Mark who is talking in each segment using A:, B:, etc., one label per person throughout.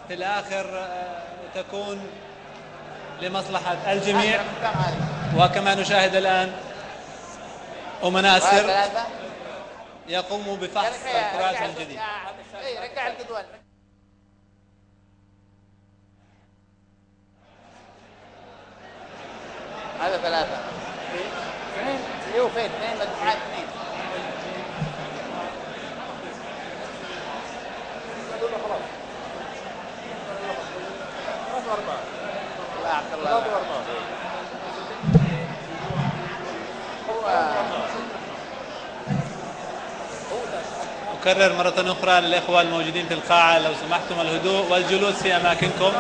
A: في الآخر تكون لمصلحة الجميع. وكما نشاهد الآن ومناسر يقوم بفحص الكرات من جديد.
B: رجع الجدول. هذا 3 اثنين وفين اثنين مجموعات اثنين.
A: أكرر مرة أخرى للإخوة الموجودين في القاعة لو سمحتم الهدوء والجلوس في أماكنكم.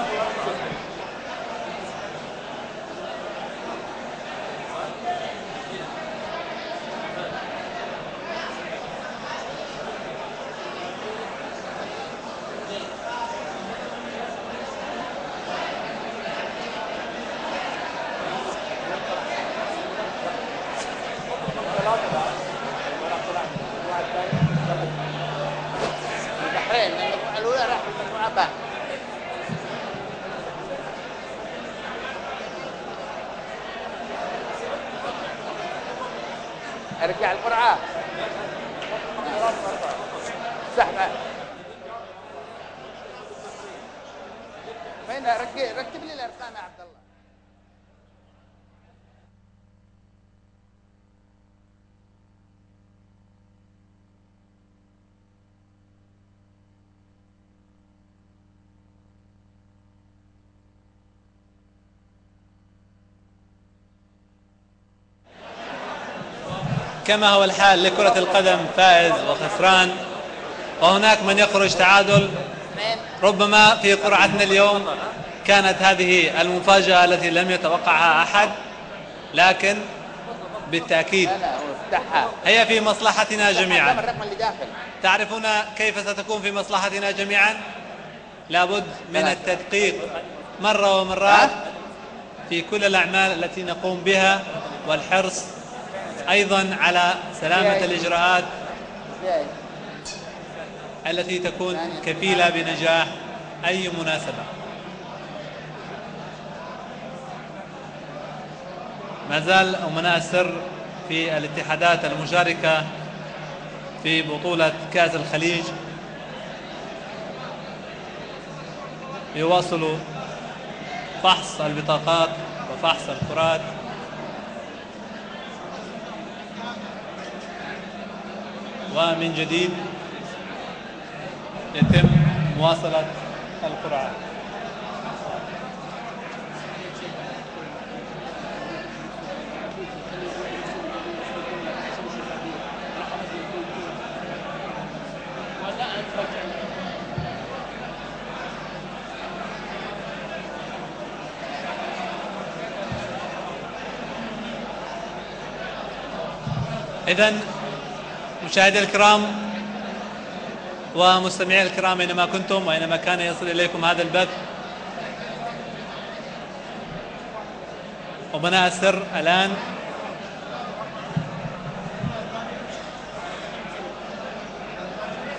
B: ارجع القرعه سحبه فين ركب لي الارقام يا عبد الله.
A: كما هو الحال لكرة القدم فائز وخسران، وهناك من يخرج تعادل. ربما في قرعتنا اليوم كانت هذه المفاجأة التي لم يتوقعها أحد، لكن بالتأكيد هي في مصلحتنا جميعا. تعرفون كيف ستكون في مصلحتنا جميعا؟ لابد من التدقيق مرة ومرات في كل الأعمال التي نقوم بها، والحرص أيضا على سلامة الإجراءات التي تكون كفيلة بنجاح أي مناسبة. ما زال أمناء السر في الاتحادات المشاركة في بطولة كأس الخليج يواصلوا فحص البطاقات وفحص الكرات، ومن جديد يتم مواصلة القرعة. إذن مشاهدي الكرام ومستمعي الكرام أينما كنتم وأينما كان يصل إليكم هذا البث، أمناء السر الآن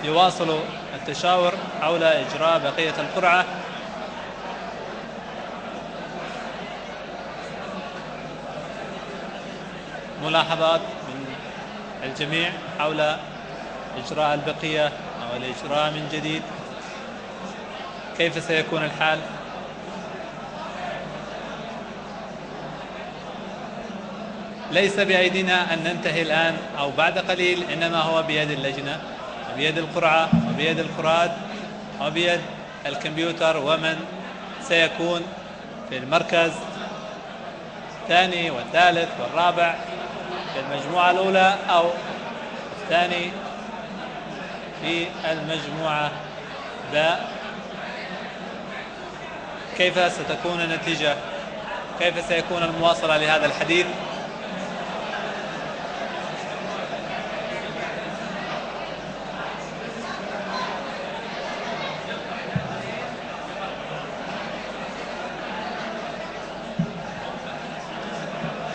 A: يواصل التشاور حول إجراء بقية القرعة. ملاحظات من الجميع حول إجراء البقية أو الإجراء من جديد، كيف سيكون الحال؟ ليس بأيدينا أن ننتهي الآن أو بعد قليل، إنما هو بيد اللجنة وبيد القرعة وبيد الكرات وبيد الكمبيوتر ومن سيكون في المركز الثاني والثالث والرابع في المجموعة الأولى أو الثاني في المجموعة باء. كيف ستكون النتيجة؟ كيف سيكون المواصلة لهذا الحديث؟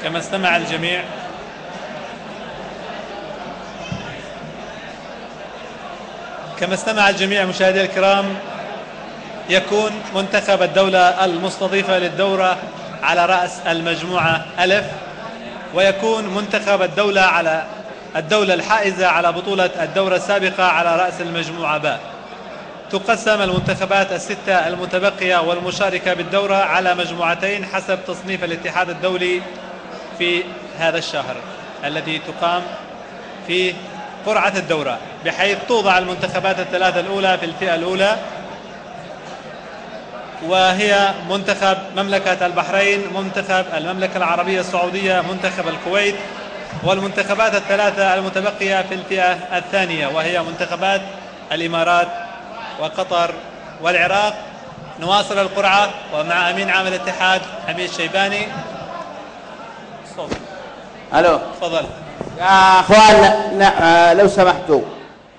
A: كما استمع الجميع مشاهدي الكرام يكون منتخب الدولة المستضيفة للدورة على رأس المجموعة ألف، ويكون منتخب الدولة على الدولة الحائزة على بطولة الدورة السابقة على رأس المجموعة باء. تقسم المنتخبات الستة المتبقية والمشاركة بالدورة على مجموعتين حسب تصنيف الاتحاد الدولي في هذا الشهر الذي تقام فيه قرعة الدورة، بحيث توضع المنتخبات الثلاثة الأولى في الفئة الأولى، وهي منتخب مملكة البحرين، منتخب المملكة العربية السعودية، منتخب الكويت، والمنتخبات الثلاثة المتبقية في الفئة الثانية وهي منتخبات الإمارات وقطر والعراق. نواصل القرعة ومع أمين عام الاتحاد حميد شيباني.
B: الو
A: تفضل
B: يا اخوان، لو سمحتوا،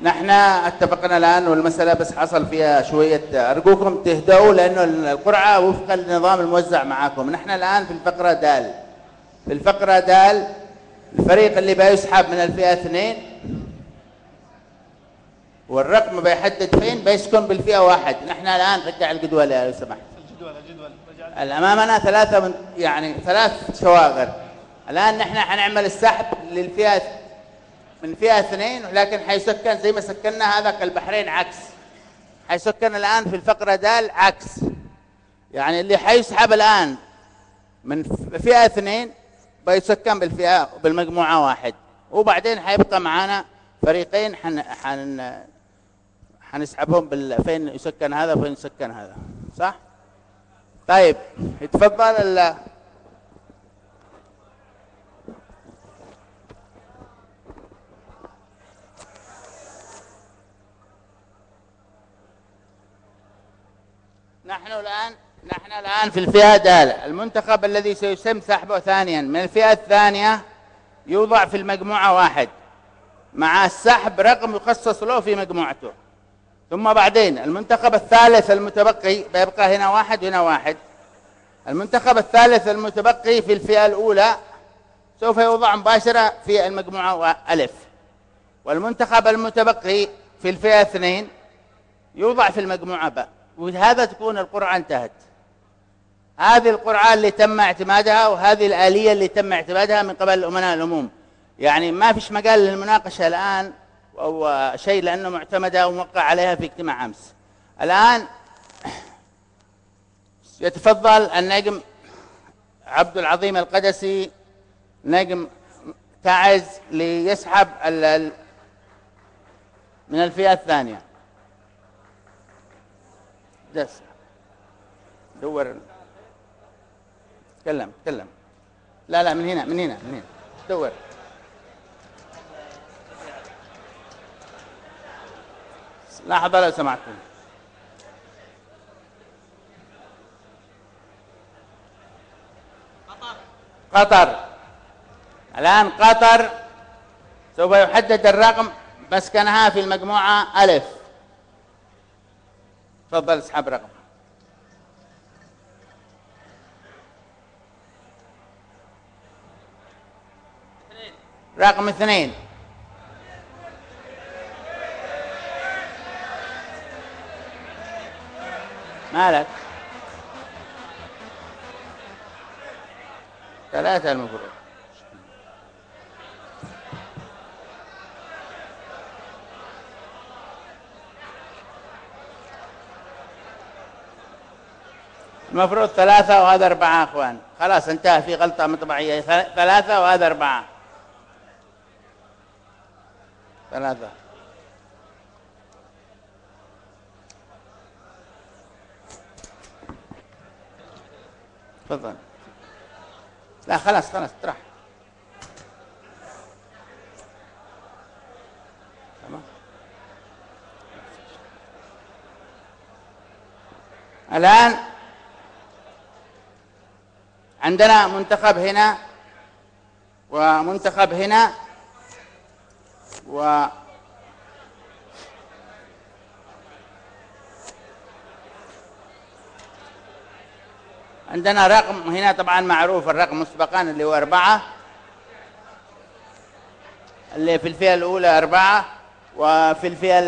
B: نحن اتفقنا الان والمساله بس حصل فيها شويه، ارجوكم تهدؤوا لانه القرعه وفق النظام الموزع معاكم. نحن الان في الفقره دال. في الفقره دال الفريق اللي بيسحب من الفئه 2 والرقم بيحدد فين بيسكن بالفئه 1. نحن الان رجع الجدول لو سمحت. الجدول امامنا ثلاث شواغر. الان نحن حنعمل السحب للفئه من فئه 2، ولكن حيسكن زي ما سكننا هذاك البحرين عكس. حيسكن الان في الفقره دال عكس، يعني اللي حيسحب الان من فئه 2 بيسكن بالمجموعه 1، وبعدين حيبقى معانا فريقين حنسحبهم فين يسكن هذا وفين يسكن هذا، صح؟ طيب يتفضل نحن الآن في الفئة دال. المنتخب الذي سيتم سحبه ثانيا من الفئة الثانية يوضع في المجموعة 1 مع السحب رقم يخصص له في مجموعته. ثم بعدين المنتخب الثالث المتبقي بيبقى هنا 1 وهنا 1. المنتخب الثالث المتبقي في الفئة الأولى سوف يوضع مباشرة في المجموعة ألف، والمنتخب المتبقي في الفئة 2 يوضع في المجموعة باء، وبهذا تكون القرعة انتهت. هذه القرعة اللي تم اعتمادها وهذه الآلية اللي تم اعتمادها من قبل الأمناء العموم، يعني ما فيش مجال للمناقشة الآن أو شيء لأنه معتمدة وموقع عليها في اجتماع أمس. الآن يتفضل النجم عبد العظيم القدسي نجم تعز ليسحب من الفئة الثانية. دور، تكلم. لا من هنا دور. لحظة لو سمحتم. قطر. الآن قطر سوف يحدد الرقم مسكنها في المجموعة ألف. تفضل اسحب رقم. رقم 2. مالك؟ 3 المفروض. المفروض 3 وهذا 4 اخوان. خلاص انتهى، في غلطة مطبعية. 3 وهذا 4. 3. تفضل. لا خلاص اطرح. تمام. الآن عندنا منتخب هنا ومنتخب هنا عندنا رقم هنا طبعا معروف الرقم مسبقا اللي هو 4، اللي في الفئة الأولى 4، وفي الفئة